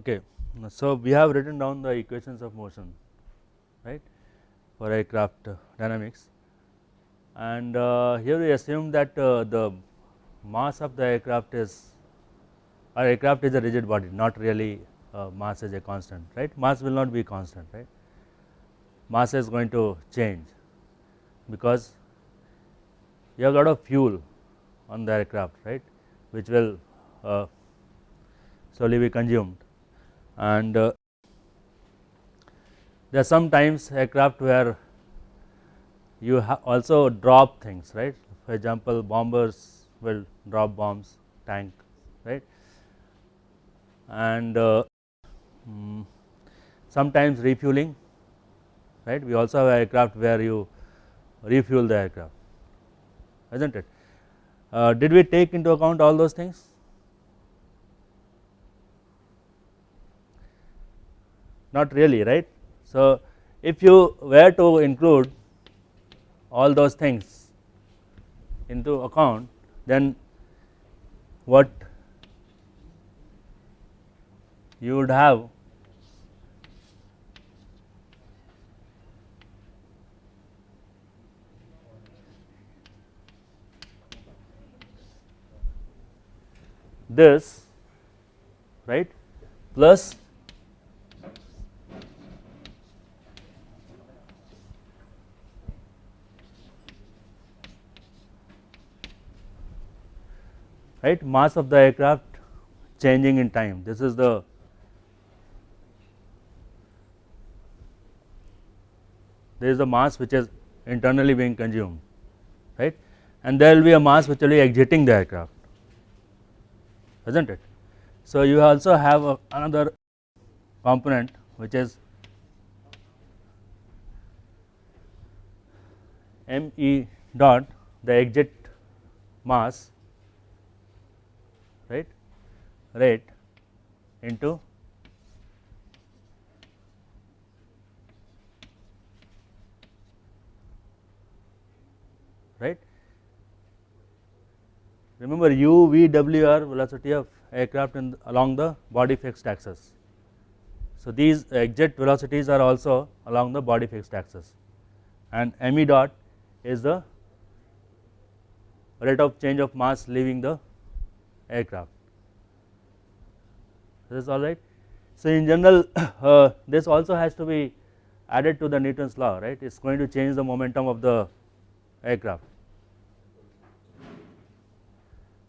Okay, so we have written down the equations of motion, right, for aircraft dynamics, and here we assume that the mass of the aircraft is, our aircraft is a rigid body, not really mass is a constant, right. Mass will not be constant, right. Mass is going to change because you have a lot of fuel on the aircraft, right, which will slowly be consumed, and there are some times aircraft where you also drop things, right. For example, bombers will drop bombs, tank, right, and sometimes refueling, right. We also have aircraft where you refuel the aircraft, isn't it. Did we take into account all those things? Not really, right. So if you were to include all those things into account, then what you would have this, right, plus right mass of the aircraft changing in time. This is the mass which is internally being consumed, right, and there will be a mass which will be exiting the aircraft, isn't it. So you also have another component which is me dot, the exit mass, right, rate into right. Remember u, v, w are velocity of aircraft along the body fixed axis. So these exit velocities are also along the body fixed axis, and me dot is the rate of change of mass leaving the aircraft. This is all right. So in general this also has to be added to the Newton's law, right. It is going to change the momentum of the aircraft,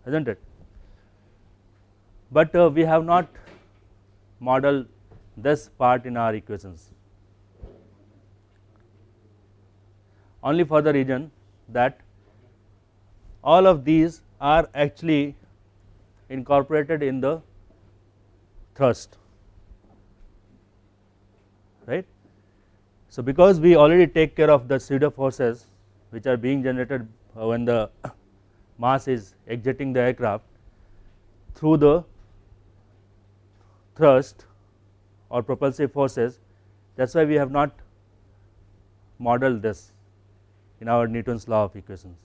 isn't it. But we have not modeled this part in our equations, only for the reason that all of these are actually incorporated in the thrust, right. So because we already take care of the pseudo forces which are being generated when the mass is exiting the aircraft through the thrust or propulsive forces, that is why we have not modeled this in our Newton's law of equations.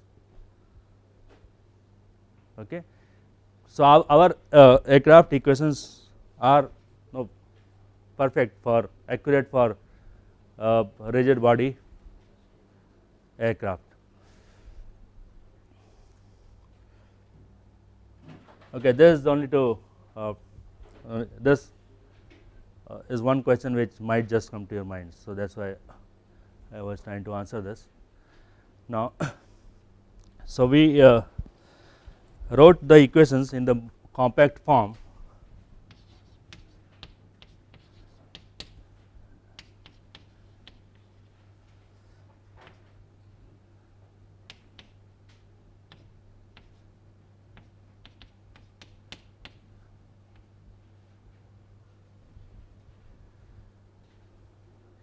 Okay. So our aircraft equations are perfect for accurate for rigid body aircraft. Okay, this is only to this is one question which might just come to your mind, so that is why I was trying to answer this. Now, so we wrote the equations in the compact form,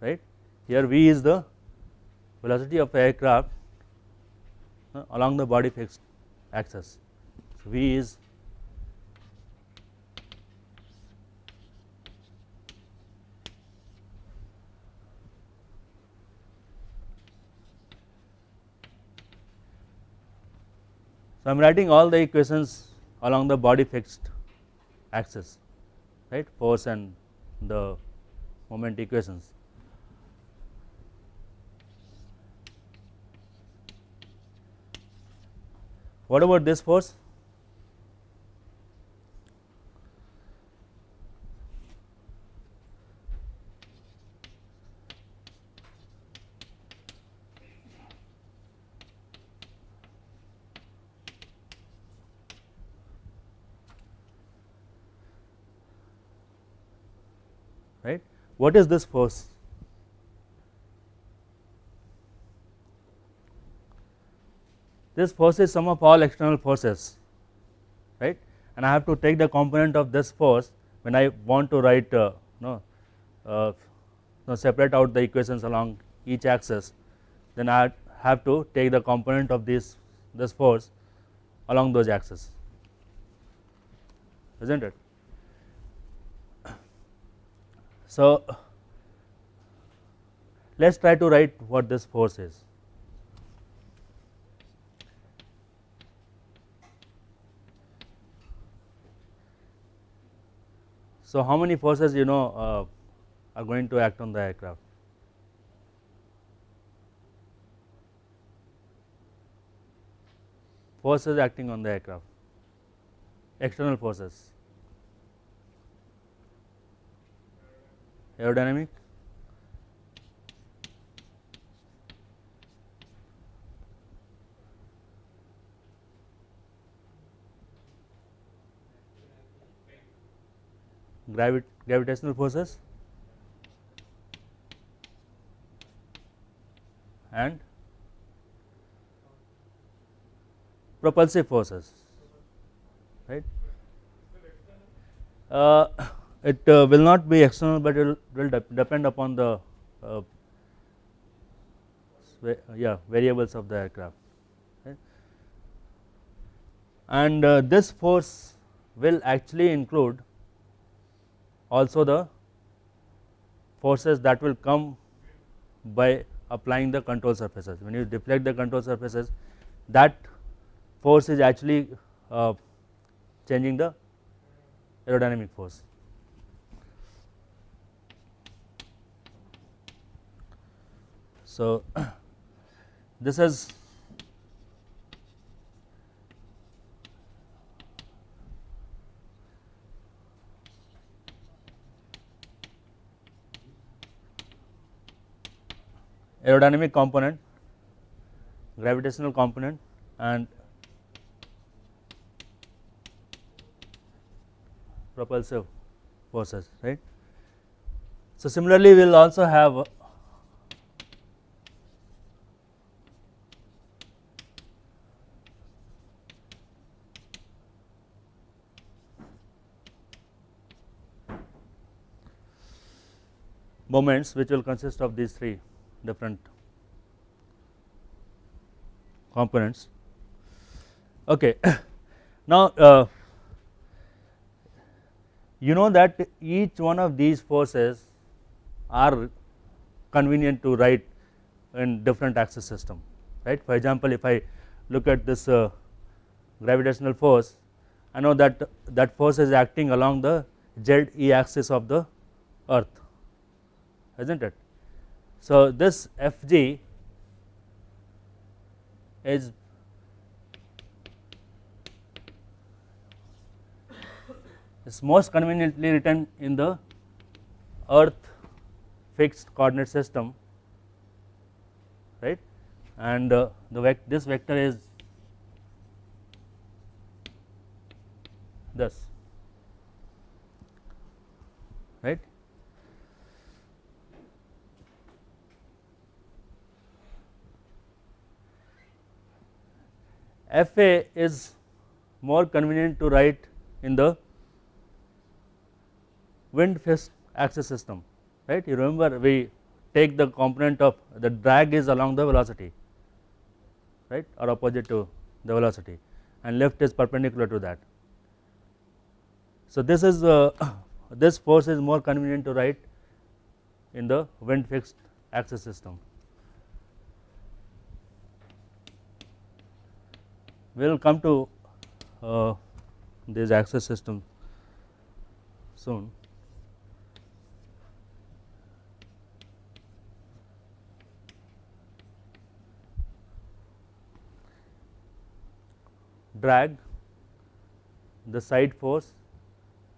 right. Here v is the velocity of aircraft along the body fixed axis. So v is so I am writing all the equations along the body fixed axis, right, force and the moment equations. What about this force? Right. What is this force? This force is sum of all external forces, right, and I have to take the component of this force when I want to write uh, separate out the equations along each axis, then I have to take the component of this force along those axes, isn't it? So, let us try to write what this force is. So, how many forces are going to act on the aircraft? Forces acting on the aircraft, external forces. Aerodynamic, gravitational forces, and propulsive forces, right. It will not be external, but it will depend upon the variables of the aircraft, right. And this force will actually include also the forces that will come by applying the control surfaces. When you deflect the control surfaces, that force is actually changing the aerodynamic force. So, this is aerodynamic component, gravitational component, and propulsive forces, right. So, similarly we will also have moments which will consist of these three different components. Okay. Now, you know that each one of these forces are convenient to write in different axis system, right. For example, if I look at this gravitational force, I know that that force is acting along the z axis of the earth, isn't it. So, this Fg is most conveniently written in the earth fixed coordinate system, right, and this vector is this, right. Fa is more convenient to write in the wind fixed axis system, right. You remember we take the component of the drag is along the velocity, right, or opposite to the velocity, and lift is perpendicular to that. So, this is this force is more convenient to write in the wind fixed axis system. We will come to this axis system soon. drag, the side force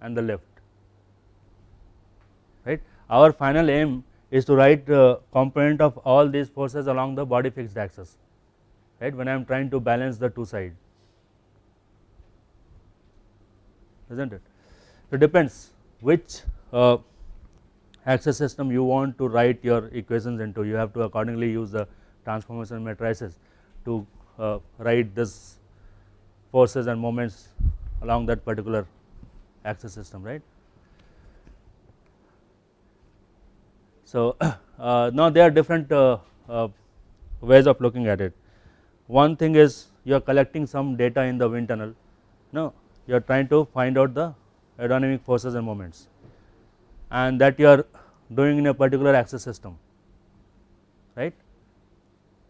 and the lift, right. Our final aim is to write component of all these forces along the body fixed axis, right, when I am trying to balance the two sides, is not it. So, it depends which axis system you want to write your equations into, you have to accordingly use the transformation matrices to write this forces and moments along that particular axis system, right. So, now there are different ways of looking at it. One thing is you are collecting some data in the wind tunnel, no, you are trying to find out the aerodynamic forces and moments, and that you are doing in a particular axis system, right.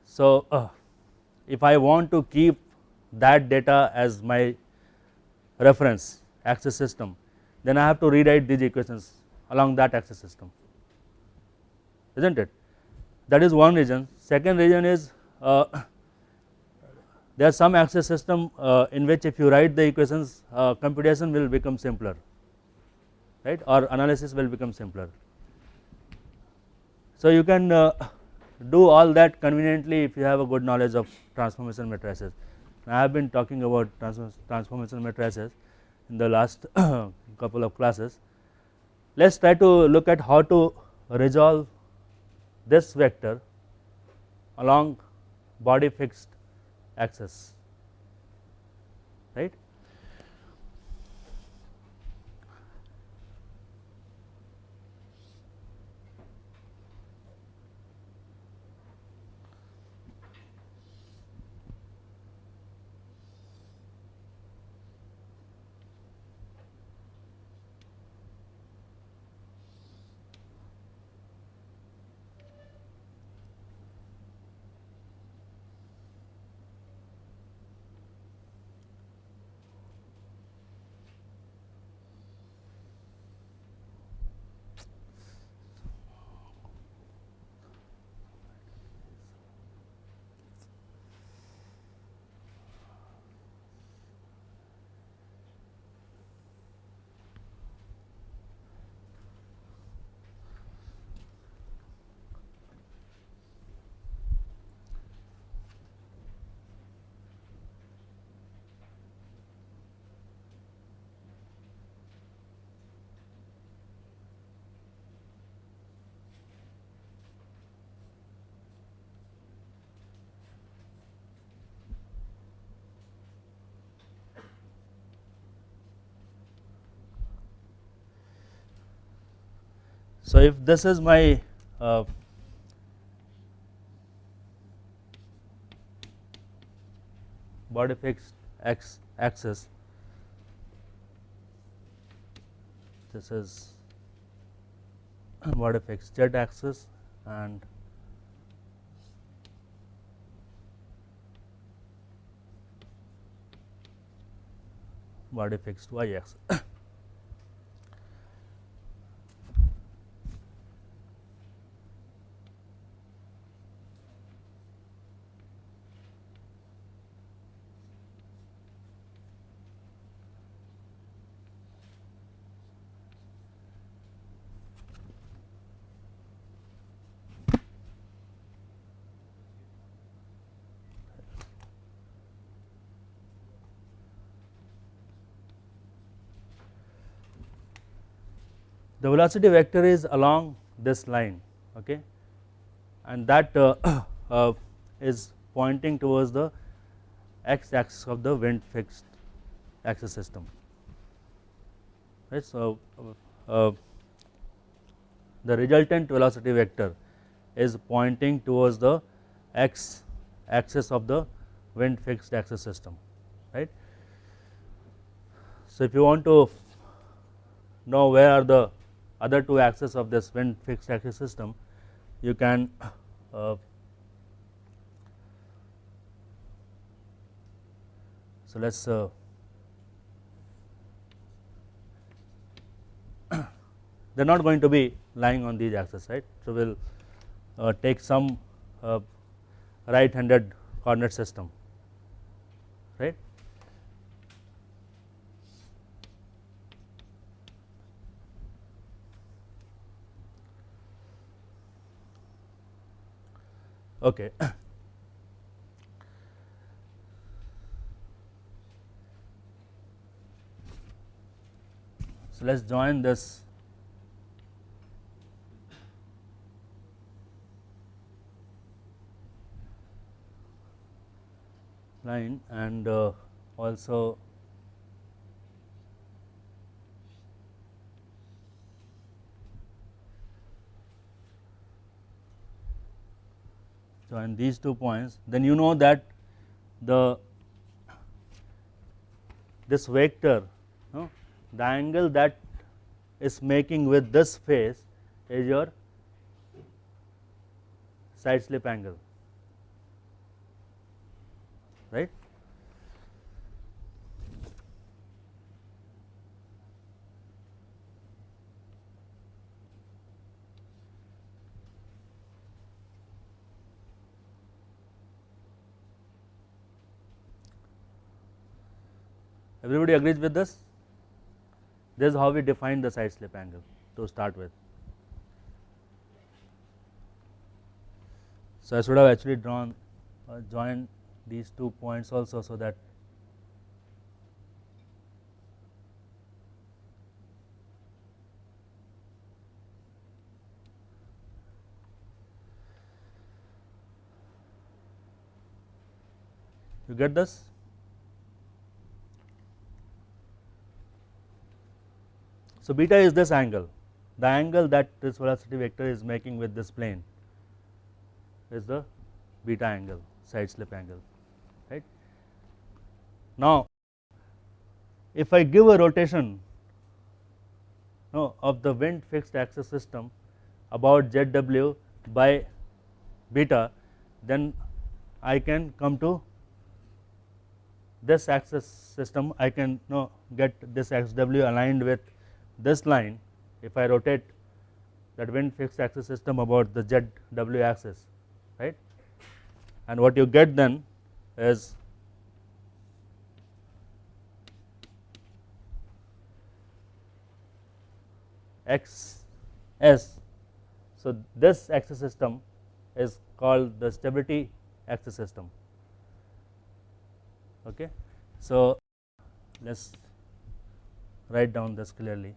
So, if I want to keep that data as my reference axis system, then I have to rewrite these equations along that axis system, is not it. That is one reason. Second reason is there are some axis system in which if you write the equations, computation will become simpler, right, or analysis will become simpler. So, you can do all that conveniently if you have a good knowledge of transformation matrices. I have been talking about transformation matrices in the last couple of classes. Let us try to look at how to resolve this vector along body fixed axis, right. So, if this is my body fixed x axis, this is body fixed z axis and body fixed y axis. The velocity vector is along this line, okay, and that is pointing towards the x axis of the wind fixed axis system, right. So, the resultant velocity vector is pointing towards the x axis of the wind fixed axis system, right. So, if you want to know where are the other two axes of this wind fixed axis system, you can so let us they are not going to be lying on these axes, right. So, we will take some right handed coordinate system, right. Okay. So let us join this line and also join these 2 points, then you know that the this vector, no, the angle that is making with this face is your side slip angle, right. Everybody agrees with this? This is how we define the side slip angle to start with. So I should have actually drawn joined these 2 points also, so that you get this. So beta is this angle, the angle that this velocity vector is making with this plane is the beta angle, side slip angle, right. Now if I give a rotation, no, of the wind fixed axis system about ZW by beta, then I can come to this axis system, I can get this XW aligned with this line if I rotate that wind fixed axis system about the ZW axis, right. And what you get then is XS. So this axis system is called the stability axis system. Okay. So let us write down this clearly.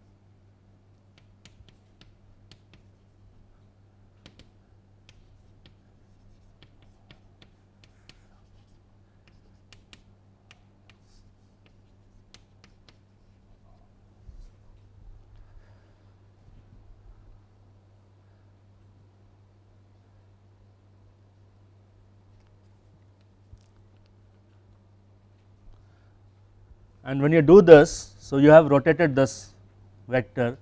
And when you do this, so you have rotated this vector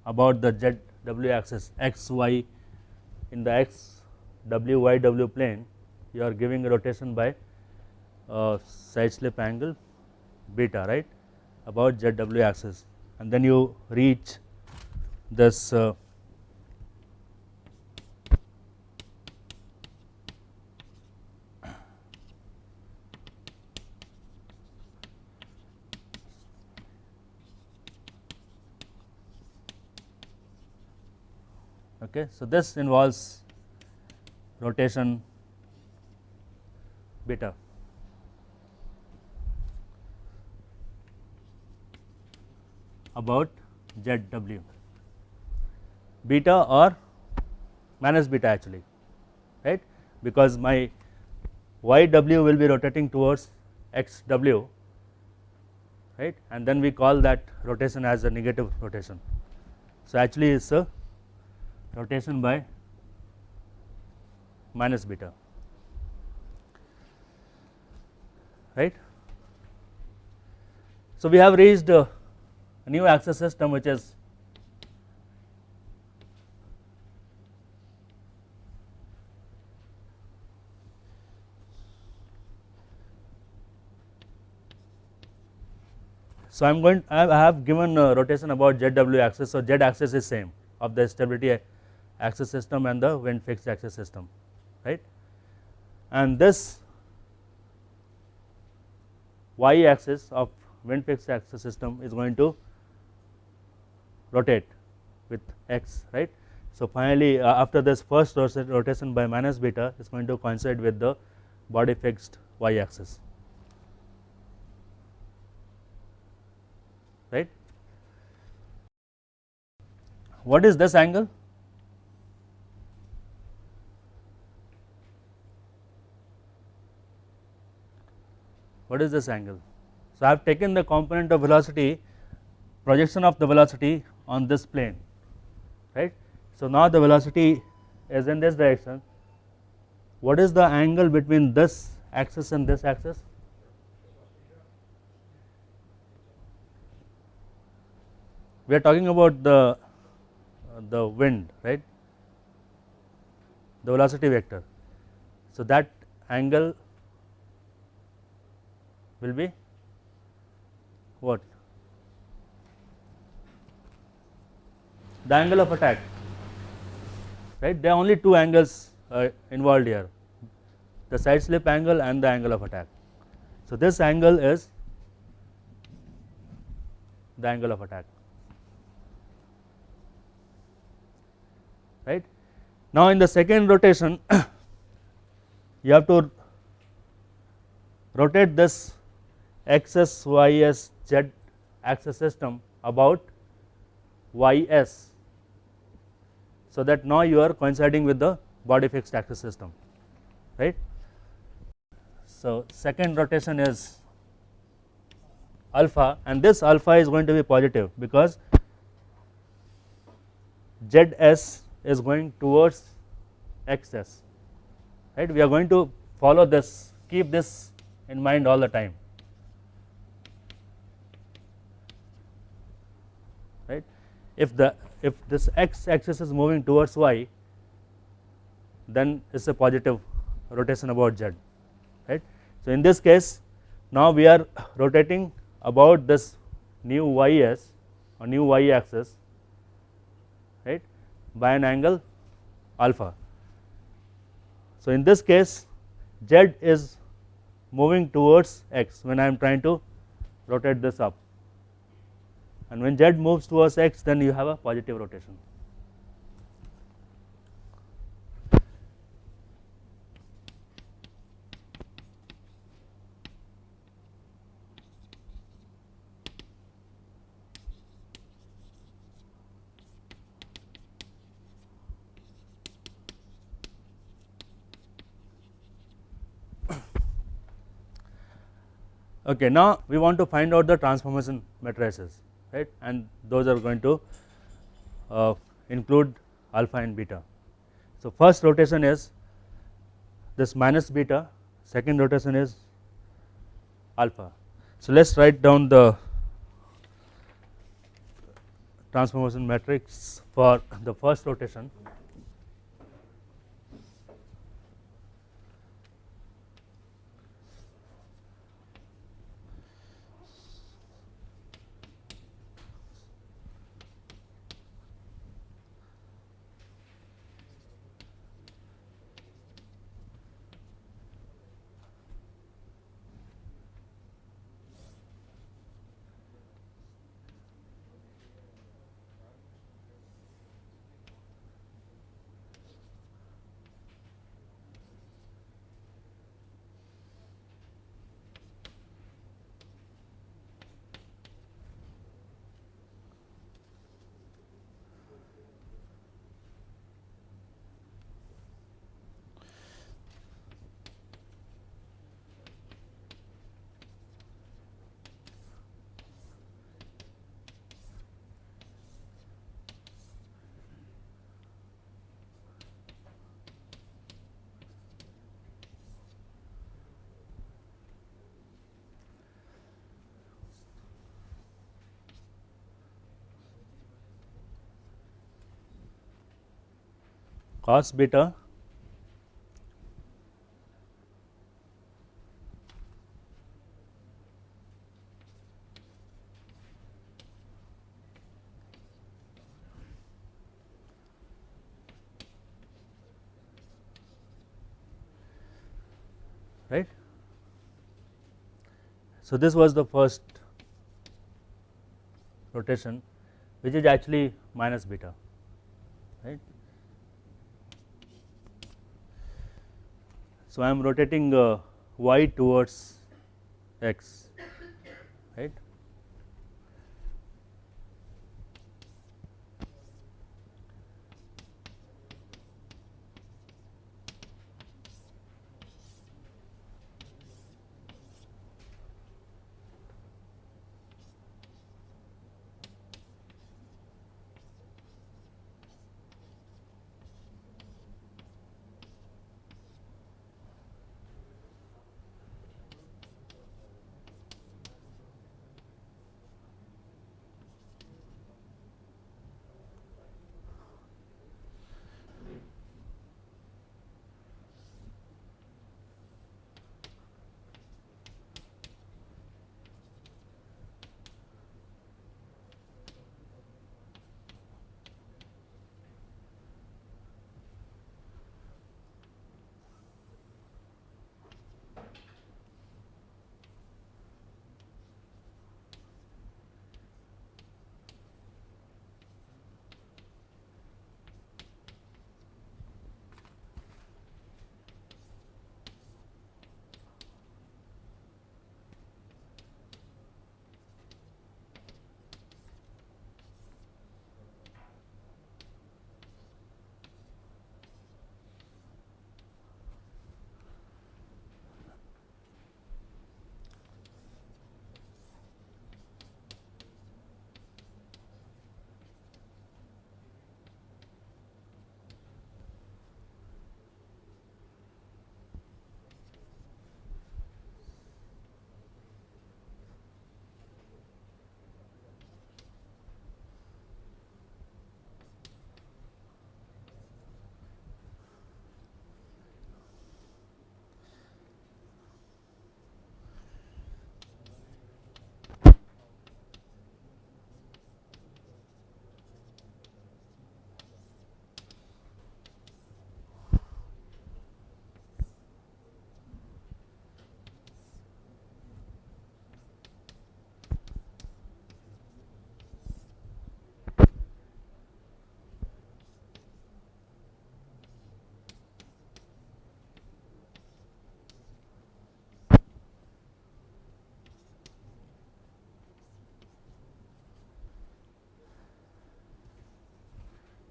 about the ZW axis XY in the XWYW plane, you are giving a rotation by side slip angle beta, right, about ZW axis, and then you reach this okay. So this involves rotation beta. About ZW, beta or minus beta actually, right, because my YW will be rotating towards XW, right, and then we call that rotation as a negative rotation. So actually it's a rotation by minus beta, right. So we have reached a new axis system which is so I have given a rotation about ZW axis. So Z axis is same of the stability axis system and the wind fixed axis system, right, and this Y axis of wind fixed axis system is going to rotate with X, right. So, finally, after this first rotation by minus beta is going to coincide with the body fixed y axis, right. What is this angle? What is this angle? So, I have taken the component of velocity, projection of the velocity on this plane, right. So, now the velocity is in this direction. What is the angle between this axis and this axis? We are talking about the wind, right, the velocity vector. So, that angle will be what? The angle of attack, right. There are only two angles involved here, the side slip angle and the angle of attack. So, this angle is the angle of attack, right. Now, in the second rotation you have to rotate this xs, ys, z axis system about ys, so that now you are coinciding with the body fixed axis system, right. So, second rotation is alpha, and this alpha is going to be positive because zs is going towards xs, right. We are going to follow this, keep this in mind all the time, right. If this x axis is moving towards y, then it is a positive rotation about z, right. So, in this case now we are rotating about this new ys or new y axis, right, by an angle alpha. So, in this case z is moving towards x when I am trying to rotate this up, and when z moves towards x, then you have a positive rotation. Okay, now we want to find out the transformation matrices, right, and those are going to include alpha and beta. So, first rotation is this minus beta, second rotation is alpha. So, let us write down the transformation matrix for the first rotation. Cos beta right. So, this was the first rotation, which is actually minus beta. right. So, I am rotating y towards x, right.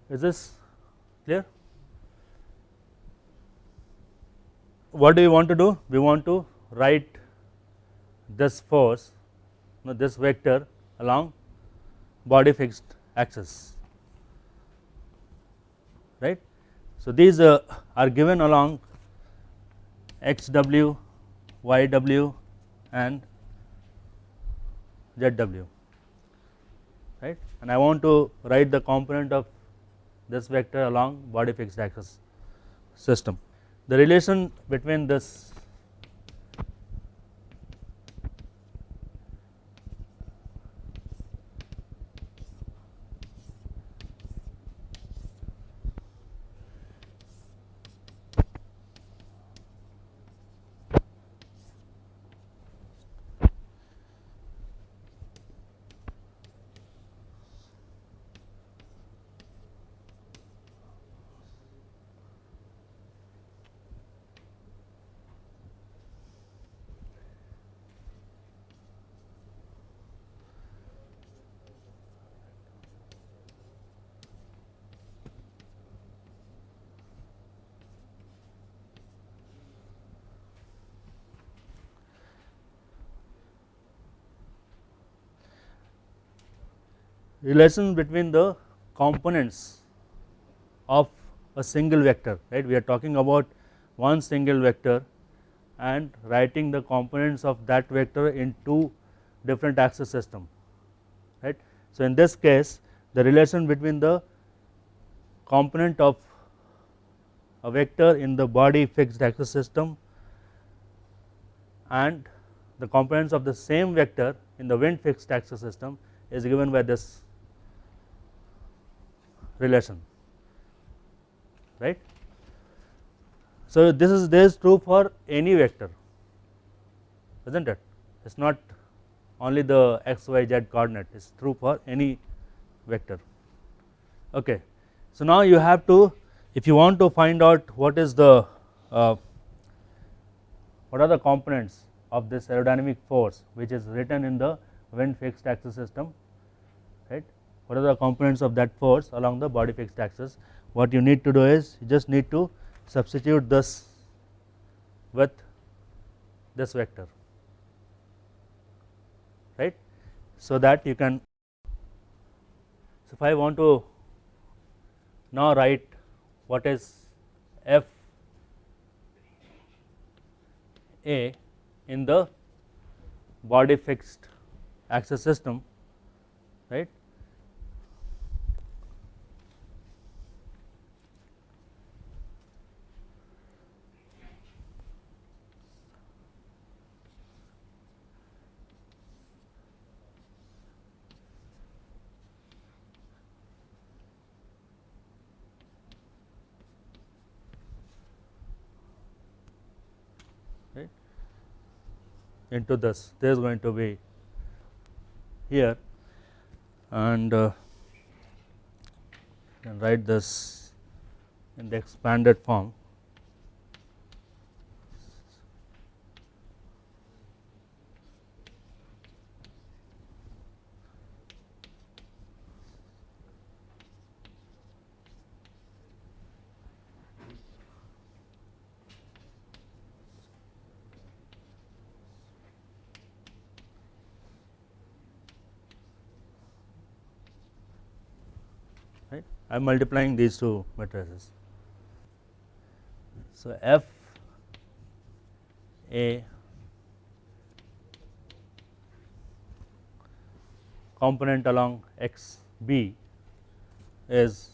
Is this clear? What do we want to do? We want to write this force, this vector along body fixed axis, right. So, these are given along xw, yw and zw, right, and I want to write the component of this vector along body fixed axis system. The relation between this relation between the components of a single vector, right. We are talking about one single vector and writing the components of that vector in two different axis system, right. So, in this case the relation between the component of a vector in the body fixed axis system and the components of the same vector in the wind fixed axis system is given by this relation, right. So, this is true for any vector, isn't it? It is not only the x, y, z coordinate, it is true for any vector. Okay. So now you have to, if you want to find out what is the what are the components of this aerodynamic force which is written in the wind fixed axis system, right? What are the components of that force along the body fixed axis? What you need to do is you just need to substitute this with this vector, right? So that you can, so if I want to now write what is F A in the body fixed axis system, right? Right, into this, there is going to be here, and can write this in the expanded form. Right, I am multiplying these two matrices. So F A component along x b is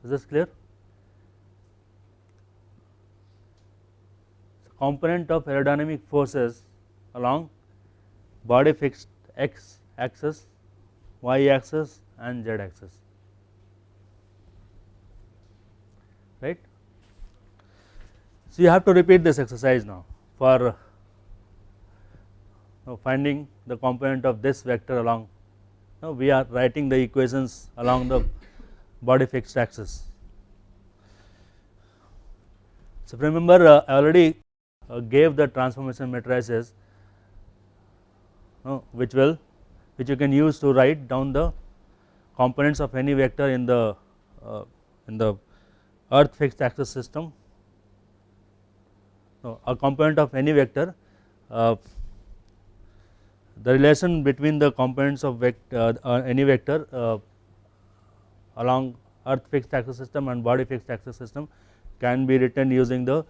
this clear? So component of aerodynamic forces along body fixed x axis, y axis and z axis, right. So you have to repeat this exercise now for finding the component of this vector along. Now we are writing the equations along the body fixed axis. So remember, I already gave the transformation matrices which you can use to write down the components of any vector in the earth fixed axis system. A component of any vector, the relation between the components of any vector along earth fixed axis system and body fixed axis system can be written using the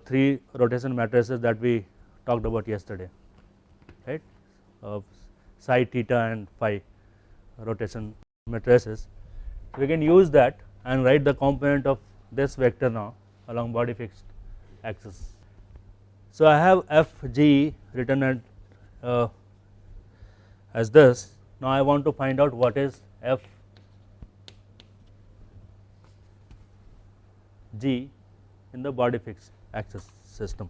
three rotation matrices that we talked about yesterday, right, psi, theta and phi rotation matrices. So we can use that and write the component of this vector now along body fixed axis. So I have Fg written as this. Now I want to find out what is Fg in the body fixed axis system.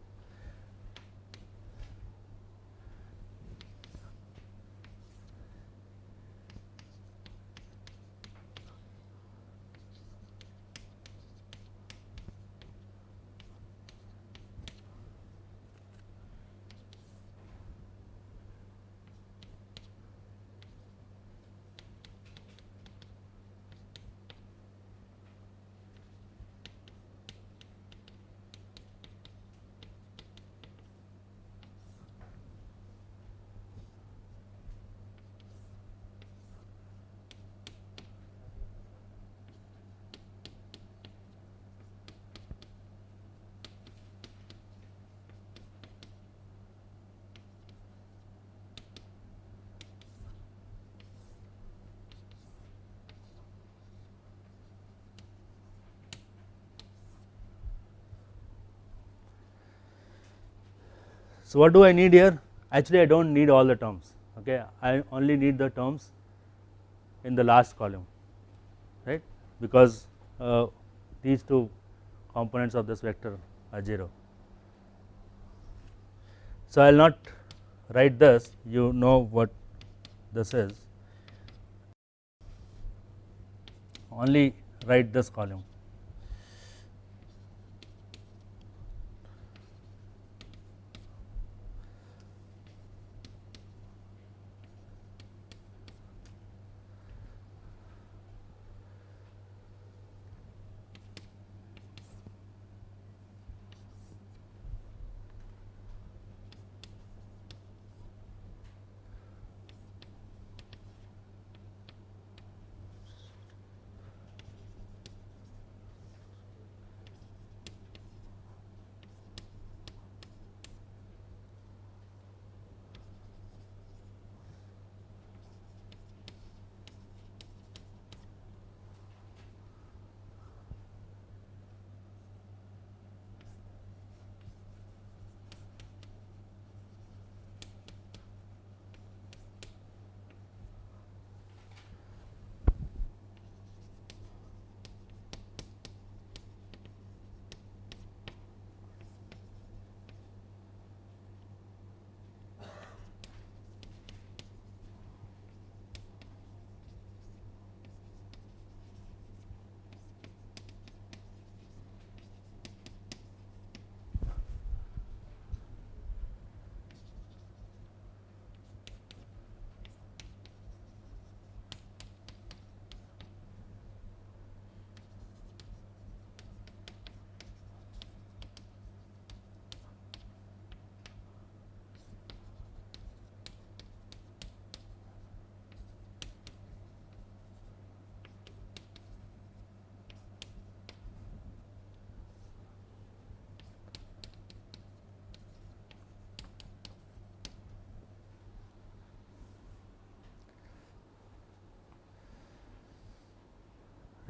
So, what do I need here? Actually, I do not need all the terms, okay. I only need the terms in the last column, right, because these two components of this vector are 0. So, I will not write this, you know what this is, only write this column.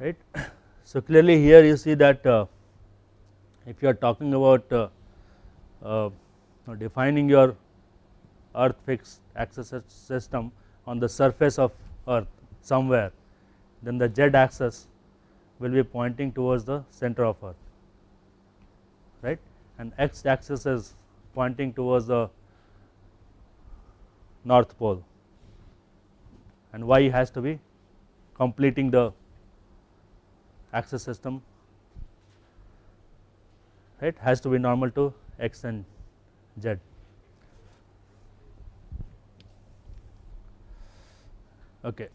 Right. So, clearly here you see that if you are talking about uh, defining your earth fixed axis system on the surface of earth somewhere, then the z axis will be pointing towards the center of earth, right, and x axis is pointing towards the north pole, and y has to be completing the axis system, right, has to be normal to x and z. Okay.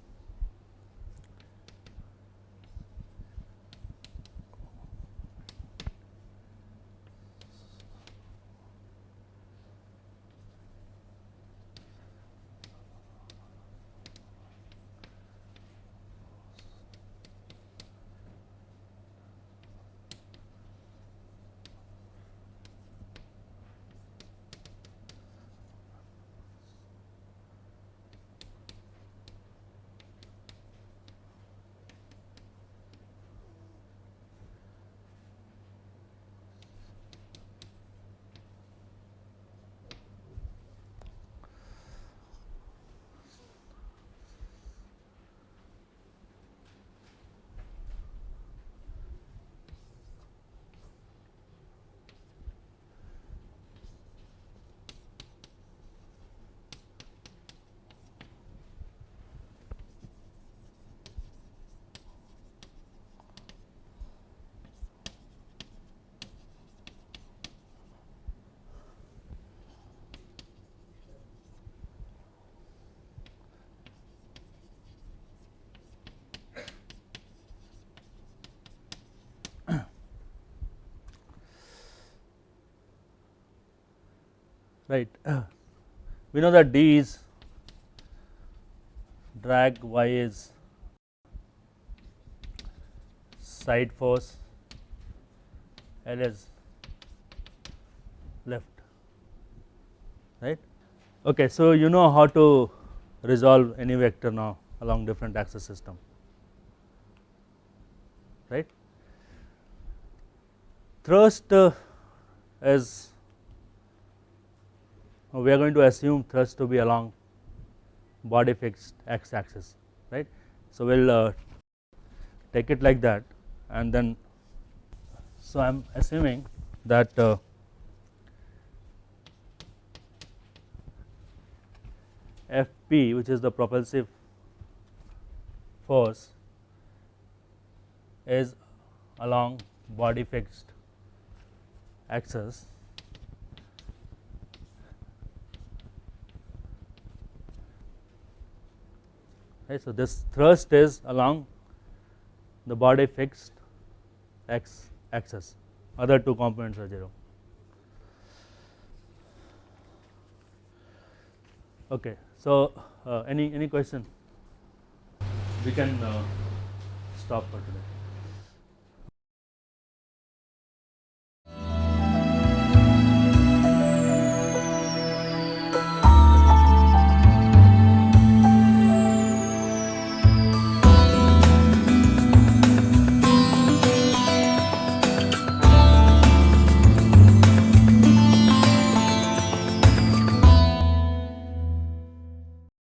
Right. We know that D is drag, Y is side force, L is lift, right. Okay, so you know how to resolve any vector now along different axis system, right. Thrust is we are going to assume thrust to be along body fixed x axis, right. So, we will take it like that, and then so I am assuming that Fp, which is the propulsive force, is along body fixed axis, right. So, this thrust is along the body fixed x axis, other two components are 0. Okay. So, any question? We can stop for today.